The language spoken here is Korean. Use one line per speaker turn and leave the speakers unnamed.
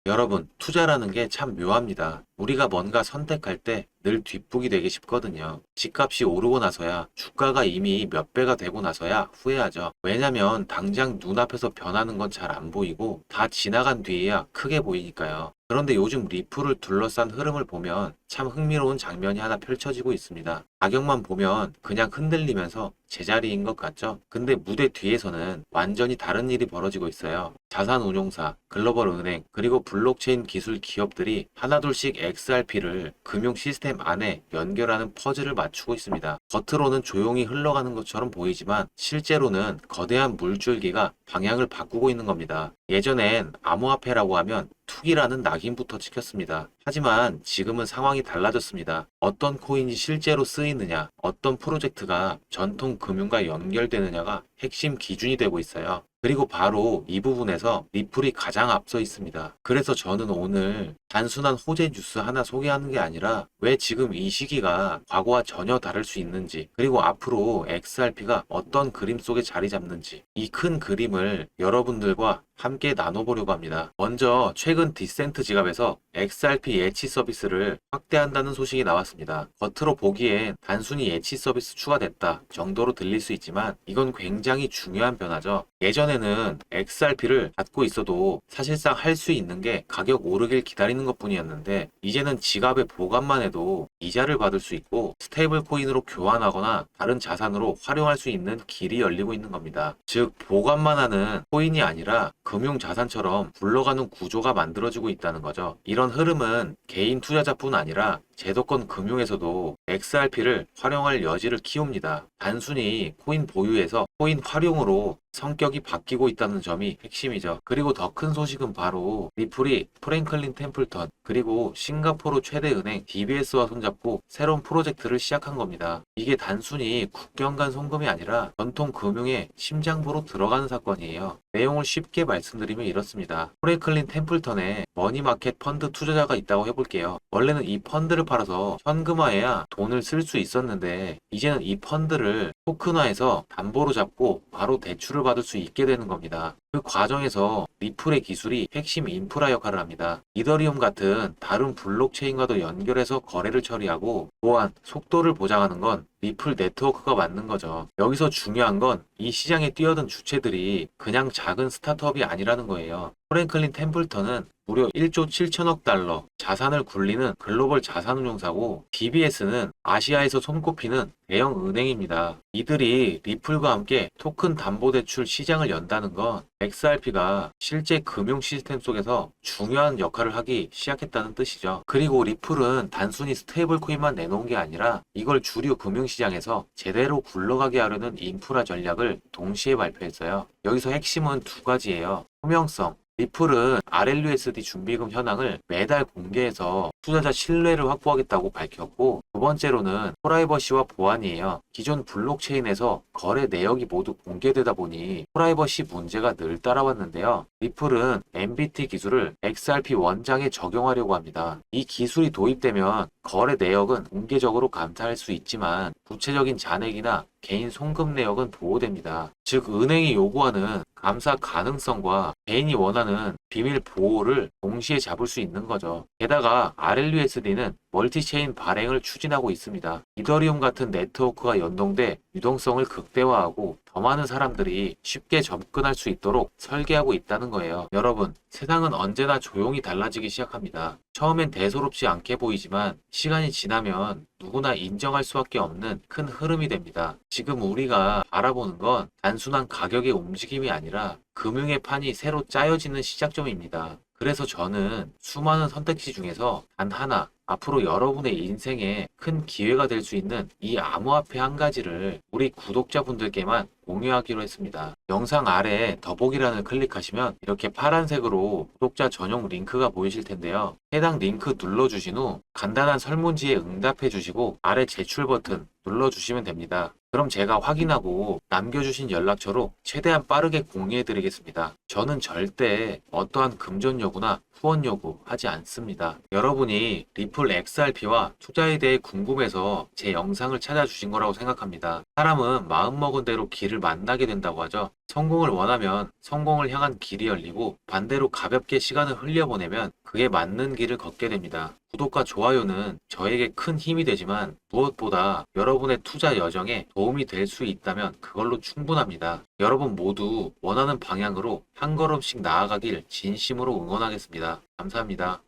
여러분, 투자라는 게 참 묘합니다. 우리가 뭔가 선택할 때 늘 뒷북이 되기 쉽거든요. 집값이 오르고 나서야, 주가가 이미 몇 배가 되고 나서야 후회하죠. 왜냐면 당장 눈앞에서 변하는 건 잘 안 보이고 다 지나간 뒤에야 크게 보이니까요. 그런데 요즘 리플을 둘러싼 흐름을 보면 참 흥미로운 장면이 하나 펼쳐지고 있습니다. 가격만 보면 그냥 흔들리면서 제자리인 것 같죠? 근데 무대 뒤에서는 완전히 다른 일이 벌어지고 있어요. 자산운용사, 글로벌 은행, 그리고 블록체인 기술 기업들이 하나둘씩 XRP를 금융 시스템 안에 연결하는 퍼즐을 맞추고 있습니다. 겉으로는 조용히 흘러가는 것처럼 보이지만 실제로는 거대한 물줄기가 방향을 바꾸고 있는 겁니다. 예전엔 암호화폐라고 하면 투기라는 낙인부터 찍혔습니다. 하지만 지금은 상황이 달라졌습니다. 어떤 코인이 실제로 쓰이느냐, 어떤 프로젝트가 전통 금융과 연결되느냐가 핵심 기준이 되고 있어요. 그리고 바로 이 부분에서 리플이 가장 앞서 있습니다. 그래서 저는 오늘 단순한 호재 뉴스 하나 소개하는 게 아니라 왜 지금 이 시기가 과거와 전혀 다를 수 있는지, 그리고 앞으로 XRP가 어떤 그림 속에 자리 잡는지, 이 큰 그림을 여러분들과 함께 나눠보려고 합니다. 먼저 최근 디센트 지갑에서 XRP 예치 서비스를 확대한다는 소식이 나왔습니다. 겉으로 보기엔 단순히 예치 서비스 추가됐다 정도로 들릴 수 있지만 이건 굉장히 중요한 변화죠. 예전에는 XRP를 갖고 있어도 사실상 할 수 있는 게 가격 오르길 기다리는 것뿐이었는데 이제는 지갑에 보관만 해도 이자를 받을 수 있고 스테이블 코인으로 교환하거나 다른 자산으로 활용할 수 있는 길이 열리고 있는 겁니다. 즉 보관만 하는 코인이 아니라 금융자산처럼 굴러가는 구조가 만들어지고 있다는 거죠. 이런 흐름은 개인 투자자뿐 아니라 제도권 금융에서도 XRP를 활용할 여지를 키웁니다. 단순히 코인 보유에서 코인 활용으로 성격이 바뀌고 있다는 점이 핵심이죠. 그리고 더 큰 소식은 바로 리플이 프랭클린 템플턴 그리고 싱가포르 최대 은행 DBS와 손잡고 새로운 프로젝트를 시작한 겁니다. 이게 단순히 국경 간 송금이 아니라 전통 금융의 심장부로 들어가는 사건이에요. 내용을 쉽게 말씀드리면 이렇습니다. 프랭클린 템플턴에 머니마켓 펀드 투자자가 있다고 해볼게요. 원래는 이 펀드를 팔아서 현금화해야 돈을 쓸 수 있었는데 이제는 이 펀드를 토큰화해서 담보로 잡고 바로 대출을 받을 수 있게 되는 겁니다. 그 과정에서 리플의 기술이 핵심 인프라 역할을 합니다. 이더리움 같은 다른 블록체인과도 연결해서 거래를 처리하고 또한 속도를 보장하는 건 리플 네트워크가 맞는 거죠. 여기서 중요한 건 이 시장에 뛰어든 주체들이 그냥 작은 스타트업이 아니라는 거예요. 프랭클린 템플턴은 무려 1조 7천억 달러 자산을 굴리는 글로벌 자산운용사고 DBS는 아시아에서 손꼽히는 대형 은행입니다. 이들이 리플과 함께 토큰 담보대출 시장을 연다는 건 XRP가 실제 금융 시스템 속에서 중요한 역할을 하기 시작했다는 뜻이죠. 그리고 리플은 단순히 스테이블 코인만 내놓은 게 아니라 이걸 주류 금융시장에서 제대로 굴러가게 하려는 인프라 전략을 동시에 발표했어요. 여기서 핵심은 두 가지예요. 투명성. 리플은 RLUSD 준비금 현황을 매달 공개해서 투자자 신뢰를 확보하겠다고 밝혔고 두 번째로는 프라이버시와 보안이에요. 기존 블록체인에서 거래 내역이 모두 공개되다 보니 프라이버시 문제가 늘 따라왔는데요. 리플은 MBT 기술을 XRP 원장에 적용하려고 합니다. 이 기술이 도입되면 거래 내역은 공개적으로 감사할 수 있지만 구체적인 잔액이나 개인 송금 내역은 보호됩니다. 즉 은행이 요구하는 감사 가능성과 개인이 원하는 비밀 보호를 동시에 잡을 수 있는 거죠. 게다가 RLUSD는 멀티체인 발행을 추진하고 있습니다. 이더리움 같은 네트워크가 연동돼 유동성을 극대화하고 더 많은 사람들이 쉽게 접근할 수 있도록 설계하고 있다는 거예요. 여러분, 세상은 언제나 조용히 달라지기 시작합니다. 처음엔 대수롭지 않게 보이지만 시간이 지나면 누구나 인정할 수밖에 없는 큰 흐름이 됩니다. 지금 우리가 알아보는 건 단순한 가격의 움직임이 아니라 금융의 판이 새로 짜여지는 시작점입니다. 그래서 저는 수많은 선택지 중에서 단 하나, 앞으로 여러분의 인생에 큰 기회가 될 수 있는 이 암호화폐 한 가지를 우리 구독자분들께만 공유하기로 했습니다. 영상 아래 더보기란을 클릭하시면 이렇게 파란색으로 구독자 전용 링크가 보이실 텐데요. 해당 링크 눌러주신 후 간단한 설문지에 응답해 주시고 아래 제출 버튼 눌러주시면 됩니다. 그럼 제가 확인하고 남겨주신 연락처로 최대한 빠르게 공유해 드리겠습니다. 저는 절대 어떠한 금전 요구나 후원 요구 하지 않습니다. 여러분이 리플 XRP와 투자에 대해 궁금해서 제 영상을 찾아주신 거라고 생각합니다. 사람은 마음먹은 대로 길을 만나게 된다고 하죠. 성공을 원하면 성공을 향한 길이 열리고 반대로 가볍게 시간을 흘려보내면 그에 맞는 길을 걷게 됩니다. 구독과 좋아요는 저에게 큰 힘이 되지만 무엇보다 여러분의 투자 여정에 도움이 될 수 있다면 그걸로 충분합니다. 여러분 모두 원하는 방향으로 한 걸음씩 나아가길 진심으로 응원하겠습니다. 감사합니다.